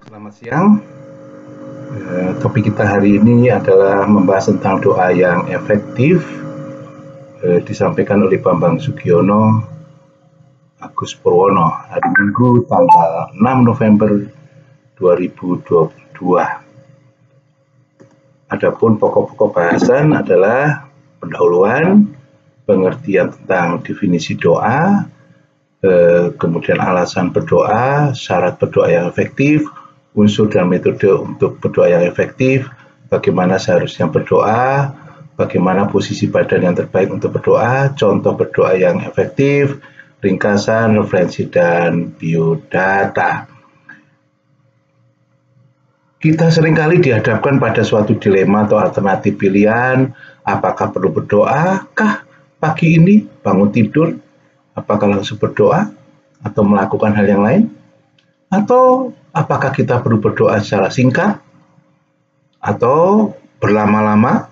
Selamat siang. Topik kita hari ini adalah membahas tentang doa yang efektif, disampaikan oleh Bambang Sugiono, Agus Purwono, hari Minggu tanggal 6 November 2022. Adapun pokok-pokok bahasan adalah pendahuluan, pengertian tentang definisi doa, kemudian alasan berdoa, syarat berdoa yang efektif, unsur dan metode untuk berdoa yang efektif, bagaimana seharusnya berdoa, bagaimana posisi badan yang terbaik untuk berdoa, contoh berdoa yang efektif, ringkasan, referensi, dan biodata. Kita seringkali dihadapkan pada suatu dilema atau alternatif pilihan, apakah perlu berdoa kah pagi ini bangun tidur, apakah langsung berdoa atau melakukan hal yang lain, atau apakah kita perlu berdoa secara singkat atau berlama-lama,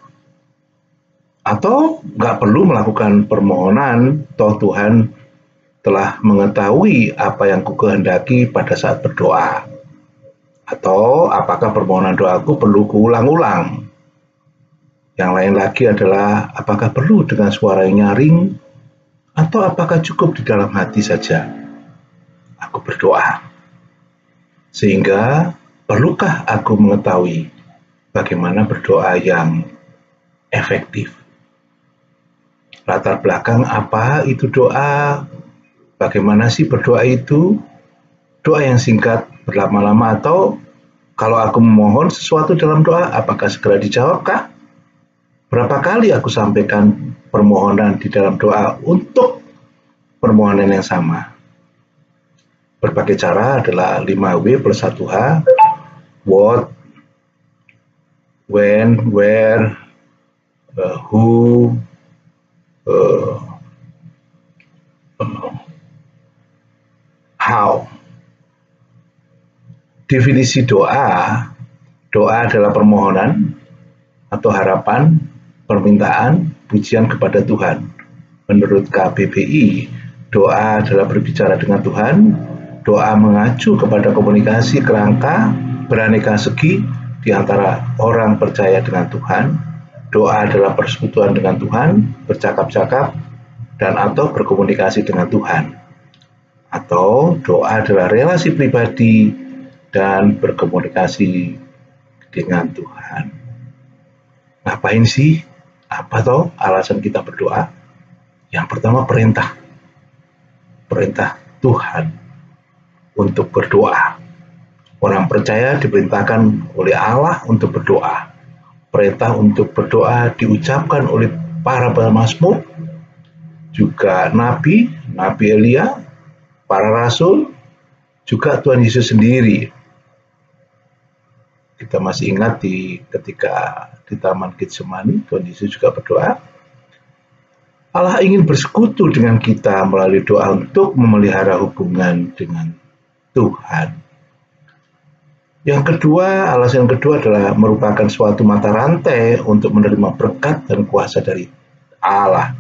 atau nggak perlu melakukan permohonan, toh Tuhan telah mengetahui apa yang kukehendaki pada saat berdoa, atau apakah permohonan doaku perlu kuulang-ulang. Yang lain lagi adalah apakah perlu dengan suara yang nyaring, atau apakah cukup di dalam hati saja aku berdoa. Sehingga perlukah aku mengetahui bagaimana berdoa yang efektif? Latar belakang apa itu doa? Bagaimana sih berdoa itu? Doa yang singkat berlama-lama, atau kalau aku memohon sesuatu dalam doa, apakah segera dijawabkah? Berapa kali aku sampaikan permohonan di dalam doa untuk permohonan yang sama? Berbagai cara adalah 5W plus 1H, what, when, where, who, how. Definisi doa adalah permohonan atau harapan, permintaan, pujian kepada Tuhan. Menurut KBBI, doa adalah berbicara dengan Tuhan. Doa mengacu kepada komunikasi kerangka beraneka segi di antara orang percaya dengan Tuhan. Doa adalah persekutuan dengan Tuhan, bercakap-cakap, dan atau berkomunikasi dengan Tuhan. Atau doa adalah relasi pribadi dan berkomunikasi dengan Tuhan. Ngapain sih? Apa toh alasan kita berdoa? Yang pertama, perintah Tuhan untuk berdoa. Orang percaya diperintahkan oleh Allah untuk berdoa. Perintah untuk berdoa diucapkan oleh para pemazmur, juga Nabi Elia, para rasul, juga Tuhan Yesus sendiri. Kita masih ingat ketika di Taman Getsemani, Tuhan Yesus juga berdoa. Allah ingin bersekutu dengan kita melalui doa untuk memelihara hubungan dengan Tuhan. Yang kedua, alasan kedua adalah merupakan suatu mata rantai untuk menerima berkat dan kuasa dari Allah.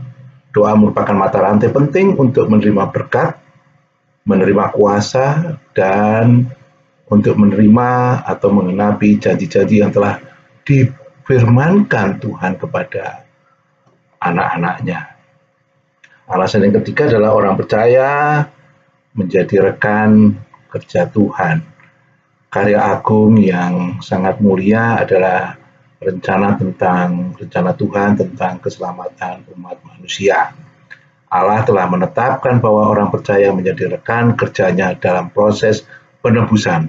Doa merupakan mata rantai penting untuk menerima berkat, menerima kuasa, dan untuk menerima atau mengenapi janji-janji yang telah difirmankan Tuhan kepada anak-anaknya. Alasan yang ketiga adalah orang percaya menjadi rekan kerja Tuhan. Karya agung yang sangat mulia adalah rencana Tuhan tentang keselamatan umat manusia. Allah telah menetapkan bahwa orang percaya menjadi rekan kerjanya dalam proses penebusan.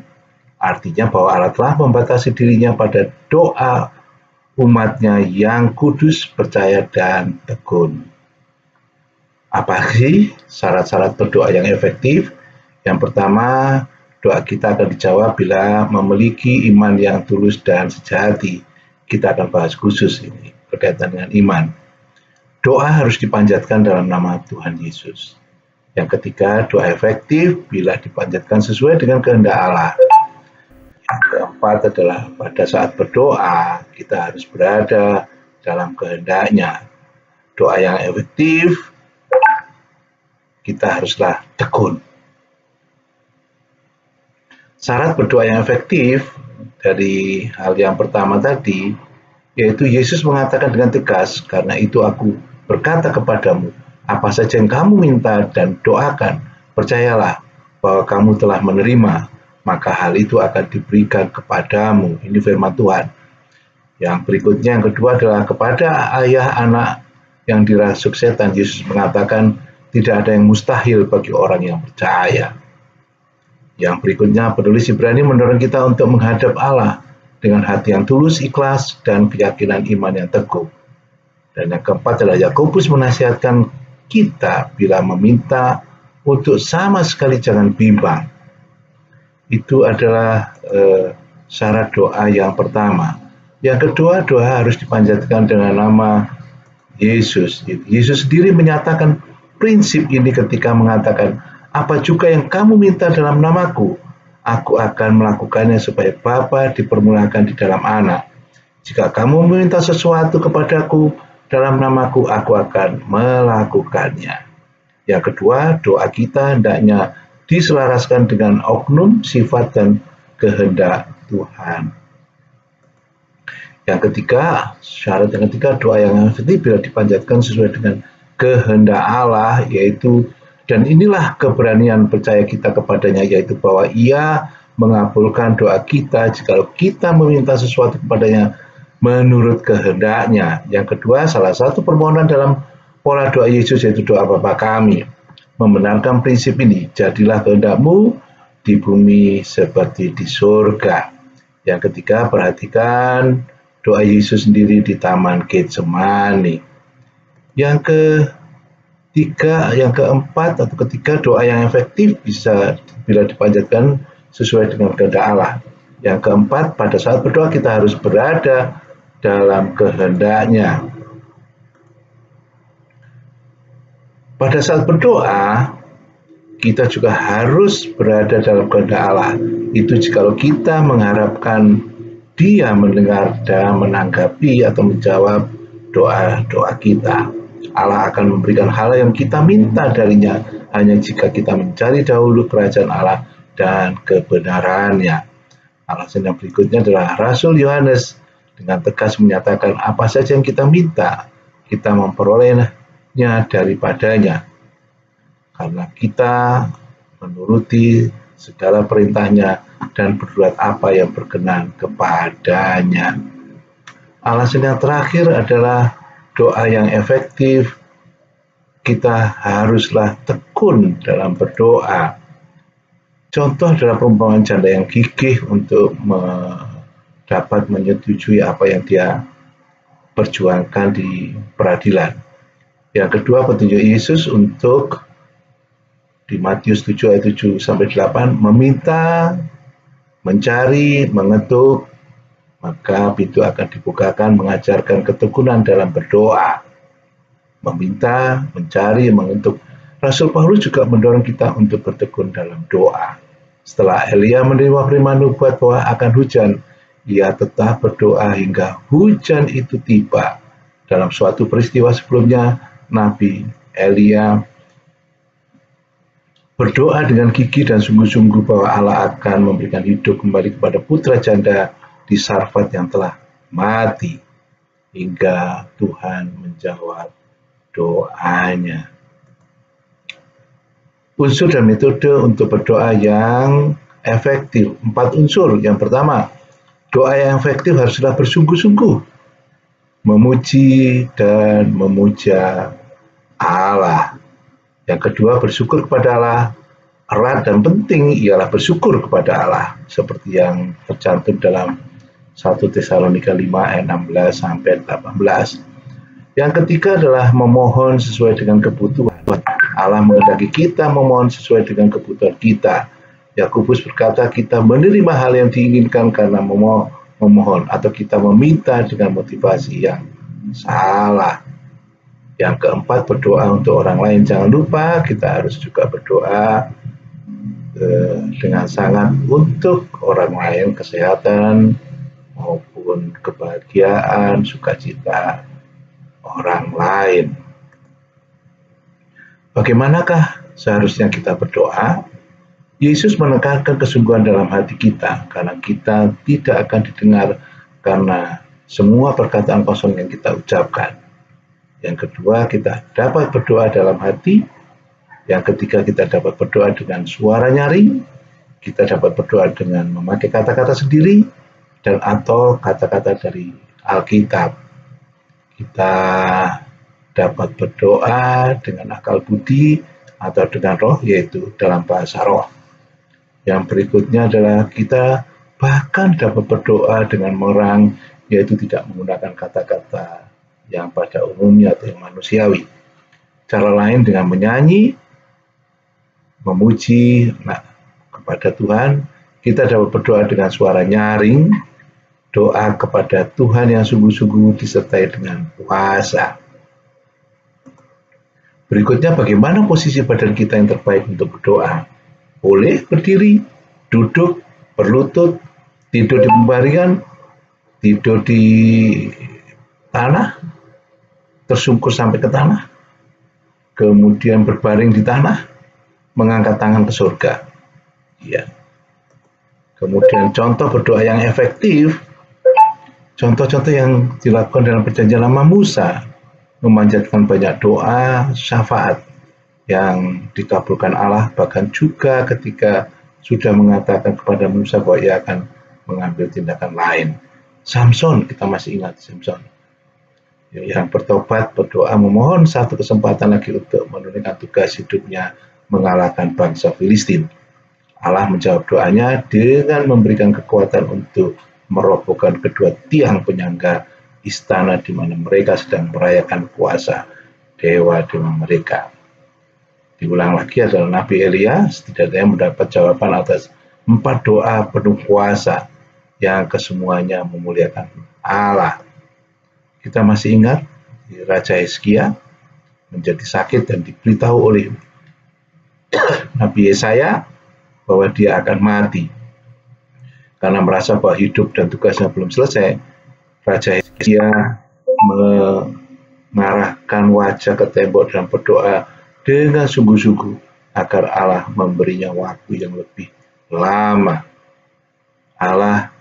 Artinya bahwa Allah telah membatasi dirinya pada doa umatnya yang kudus, percaya, dan tekun. Apa sih syarat-syarat berdoa yang efektif? Yang pertama, doa kita akan dijawab bila memiliki iman yang tulus dan sejati. Kita akan bahas khusus ini berkaitan dengan iman. Doa harus dipanjatkan dalam nama Tuhan Yesus. Yang ketiga, doa efektif bila dipanjatkan sesuai dengan kehendak Allah. Yang keempat adalah pada saat berdoa, kita harus berada dalam kehendaknya. Doa yang efektif, kita haruslah tekun. Syarat berdoa yang efektif dari hal yang pertama tadi, yaitu Yesus mengatakan dengan tegas, "Karena itu aku berkata kepadamu, apa saja yang kamu minta dan doakan, percayalah bahwa kamu telah menerima, maka hal itu akan diberikan kepadamu." Ini firman Tuhan. Yang berikutnya, yang kedua adalah kepada ayah anak yang dirasuk setan, Yesus mengatakan tidak ada yang mustahil bagi orang yang percaya. Yang berikutnya, penulis Ibrani mendorong kita untuk menghadap Allah dengan hati yang tulus, ikhlas, dan keyakinan iman yang teguh. Dan yang keempat adalah Yakobus menasihatkan kita bila meminta untuk sama sekali jangan bimbang. Itu adalah syarat doa yang pertama. Yang kedua, doa harus dipanjatkan dengan nama Yesus. Yesus sendiri menyatakan prinsip ini ketika mengatakan, apa juga yang kamu minta dalam namaku, aku akan melakukannya supaya Bapa dipermuliakan di dalam Anak. Jika kamu meminta sesuatu kepadaku dalam namaku, aku akan melakukannya. Yang kedua, doa kita hendaknya diselaraskan dengan oknum, sifat, dan kehendak Tuhan. Yang ketiga, syarat yang ketiga, doa yang efektif bila dipanjatkan sesuai dengan kehendak Allah, yaitu, dan inilah keberanian percaya kita kepadanya, yaitu bahwa Ia mengabulkan doa kita jika kita meminta sesuatu kepadanya menurut kehendaknya. Yang kedua, salah satu permohonan dalam pola doa Yesus yaitu doa Bapa kami. Membenarkan prinsip ini, jadilah kehendakmu di bumi seperti di surga. Yang ketiga, perhatikan doa Yesus sendiri di Taman Getsemani. Yang keempat atau ketiga, doa yang efektif bisa bila dipanjatkan sesuai dengan kehendak Allah. Yang keempat, pada saat berdoa kita harus berada dalam kehendaknya. Pada saat berdoa, kita juga harus berada dalam kehendak Allah. Itu jikalau kita mengharapkan Dia mendengar dan menanggapi atau menjawab doa-doa kita. Allah akan memberikan hal yang kita minta darinya hanya jika kita mencari dahulu kerajaan Allah dan kebenarannya. Alasan yang berikutnya adalah Rasul Yohanes dengan tegas menyatakan apa saja yang kita minta, kita memperolehnya daripadanya. Karena kita menuruti segala perintahnya dan berbuat apa yang berkenan kepadanya. Alasan yang terakhir adalah doa yang efektif, kita haruslah tekun dalam berdoa. Contoh adalah perumpamaan janda yang gigih untuk dapat menyetujui apa yang dia perjuangkan di peradilan. Yang kedua, petunjuk Yesus untuk di Matius 7 ayat 7 sampai 8, meminta, mencari, mengetuk, maka pintu akan dibukakan, mengajarkan ketekunan dalam berdoa. Meminta, mencari, mengetuk. Rasul Paulus juga mendorong kita untuk bertekun dalam doa. Setelah Elia menerima firman nubuat bahwa akan hujan, ia tetap berdoa hingga hujan itu tiba. Dalam suatu peristiwa sebelumnya, Nabi Elia berdoa dengan gigih dan sungguh-sungguh bahwa Allah akan memberikan hidup kembali kepada putra janda di Sarfat yang telah mati, hingga Tuhan menjawab doanya. Unsur dan metode untuk berdoa yang efektif. 4 unsur. Yang pertama, doa yang efektif haruslah bersungguh-sungguh memuji dan memuja Allah. Yang kedua, bersyukur kepada Allah. Erat dan penting ialah bersyukur kepada Allah, seperti yang tercantum dalam 1 Tesalonika 5 ayat 16 sampai 18. Yang ketiga adalah memohon sesuai dengan kebutuhan. Allah menghendaki kita memohon sesuai dengan kebutuhan kita. Yakobus berkata kita menerima hal yang diinginkan karena memohon atau kita meminta dengan motivasi yang salah. Yang keempat, berdoa untuk orang lain. Jangan lupa kita harus juga berdoa dengan sangat untuk orang lain, kesehatan maupun kebahagiaan, sukacita orang lain. Bagaimanakah seharusnya kita berdoa? Yesus menekankan kesungguhan dalam hati kita, karena kita tidak akan didengar karena semua perkataan kosong yang kita ucapkan. Yang kedua, kita dapat berdoa dalam hati. Yang ketiga, kita dapat berdoa dengan suara nyaring. Kita dapat berdoa dengan memakai kata-kata sendiri dan atau kata-kata dari Alkitab. Kita dapat berdoa dengan akal budi atau dengan roh, yaitu dalam bahasa roh. Yang berikutnya adalah kita bahkan dapat berdoa dengan merang, yaitu tidak menggunakan kata-kata yang pada umumnya atau yang manusiawi. Cara lain dengan menyanyi, memuji kepada Tuhan. Kita dapat berdoa dengan suara nyaring, doa kepada Tuhan yang sungguh-sungguh disertai dengan puasa. Berikutnya, bagaimana posisi badan kita yang terbaik untuk berdoa? Boleh berdiri, duduk, berlutut, tidur di pembaringan, tidur di tanah, tersungkur sampai ke tanah, kemudian berbaring di tanah, mengangkat tangan ke surga. Ya. Kemudian contoh berdoa yang efektif, contoh-contoh yang dilakukan dalam perjanjian lama Musa, memanjatkan banyak doa, syafaat yang dikabulkan Allah, bahkan juga ketika sudah mengatakan kepada Musa bahwa ia akan mengambil tindakan lain. Samson, kita masih ingat Samson, yang bertobat, berdoa, memohon satu kesempatan lagi untuk menunaikan tugas hidupnya, mengalahkan bangsa Filistin. Allah menjawab doanya dengan memberikan kekuatan untuk merobohkan kedua tiang penyangga istana di mana mereka sedang merayakan puasa dewa-dewa mereka. Diulang lagi adalah Nabi Elia setidaknya mendapat jawaban atas 4 doa penuh kuasa yang kesemuanya memuliakan Allah. Kita masih ingat Raja Hizkia menjadi sakit dan diberitahu oleh Nabi Yesaya bahwa dia akan mati. Karena merasa bahwa hidup dan tugasnya belum selesai, Raja Hizkia mengarahkan wajah ke tembok dan berdoa dengan sungguh-sungguh agar Allah memberinya waktu yang lebih lama. Allah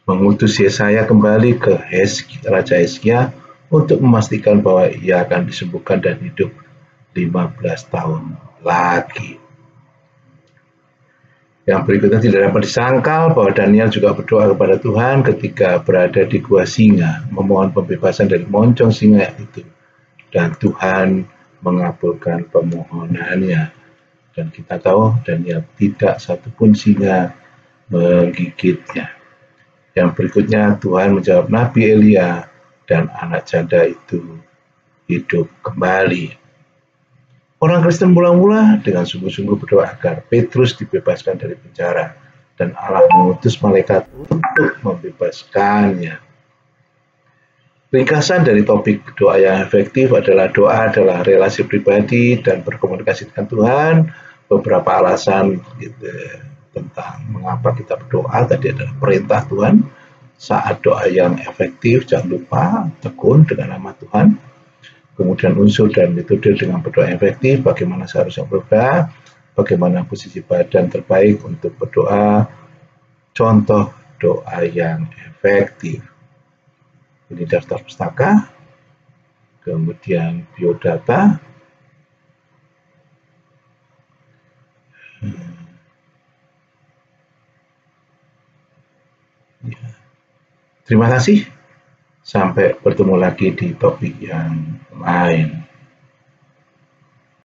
mengutus Yesaya kembali ke Raja Hizkia untuk memastikan bahwa ia akan disembuhkan dan hidup 15 tahun lagi. Yang berikutnya, tidak dapat disangkal bahwa Daniel juga berdoa kepada Tuhan ketika berada di gua singa, memohon pembebasan dari moncong singa itu. Dan Tuhan mengabulkan permohonannya. Dan kita tahu Daniel tidak satupun singa menggigitnya. Yang berikutnya, Tuhan menjawab Nabi Elia dan anak janda itu hidup kembali. Orang Kristen mula-mula dengan sungguh-sungguh berdoa agar Petrus dibebaskan dari penjara dan Allah mengutus malaikat untuk membebaskannya. Ringkasan dari topik doa yang efektif adalah doa adalah relasi pribadi dan berkomunikasi dengan Tuhan. Beberapa alasan tentang mengapa kita berdoa tadi adalah perintah Tuhan. Saat doa yang efektif, jangan lupa tekun dengan nama Tuhan. Kemudian unsur dan metode dengan berdoa yang efektif, bagaimana seharusnya berdoa, bagaimana posisi badan terbaik untuk berdoa, contoh doa yang efektif. Ini daftar pustaka, kemudian biodata, terima kasih. Sampai bertemu lagi di topik yang lain.